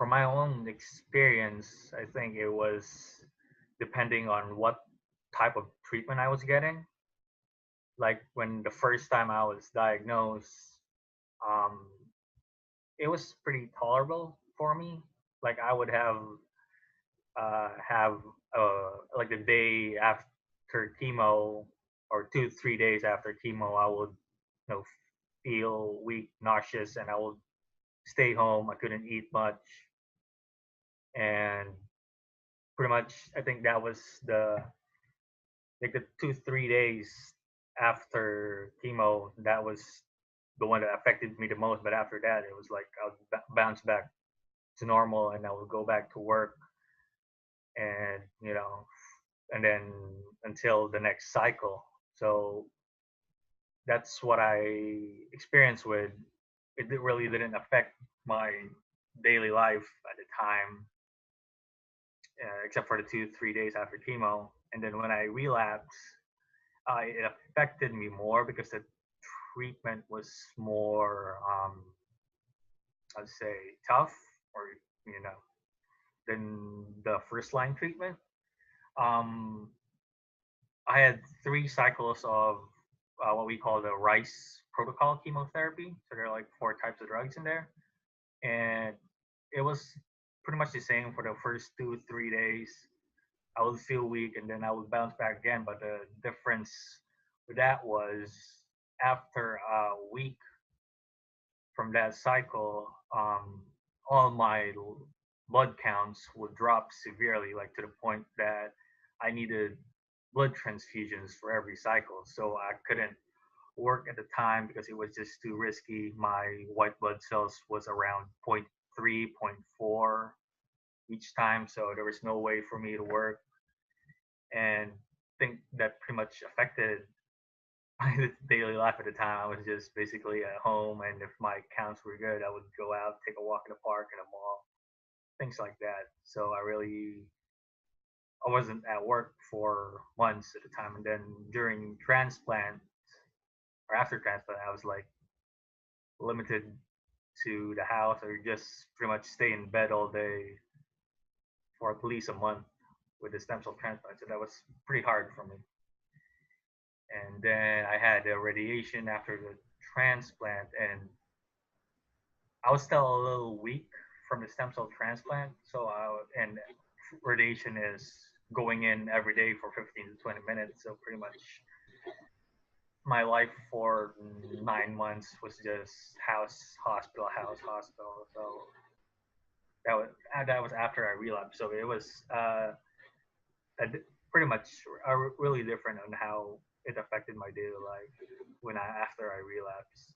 from my own experience, I think it was depending on what type of treatment I was getting. Like when the first time I was diagnosed, um, it was pretty tolerable for me. Like I would have like the day after chemo or 2 3 days after chemo, I would feel weak, nauseous, and I would stay home. I couldn't eat much, and pretty much I think that was the like the 2 3 days after chemo, that was the one that affected me the most. But after that, it was like I would bounce back to normal, and I would go back to work, and and then until the next cycle. So that's what I experienced with. Really didn't affect my daily life at the time, except for the 2 3 days after chemo. And then when I relapsed, it affected me more because the treatment was more, I'd say, tough, or you know, than the first line treatment. Um, I had 3 cycles of what we call the rice protocol chemotherapy. So there are like 4 types of drugs in there, and it was pretty much the same for the first 2 3 days. I would feel weak, and then I would bounce back again. But the difference with that was after a week from that cycle, all my blood counts would drop severely, like to the point that I needed blood transfusions for every cycle. So I couldn't work at the time because it was just too risky. My white blood cells was around point 0.3, point 0.4 each time, so there was no way for me to work. And I think that pretty much affected my daily life at the time. I was just basically at home, and if my counts were good, I would go out, take a walk in the park, in a mall, things like that. So I wasn't at work for months at a time, and then during transplant or after transplant, I was like limited to the house or just pretty much stay in bed all day for at least a month with the stem cell transplant. So that was pretty hard for me. And then I had the radiation after the transplant, and I was still a little weak from the stem cell transplant. And radiation is going in every day for 15 to 20 minutes. So pretty much my life for 9 months was just house, hospital. So that was after I relapsed. So it was pretty much really different on how it affected my daily life when after I relapsed.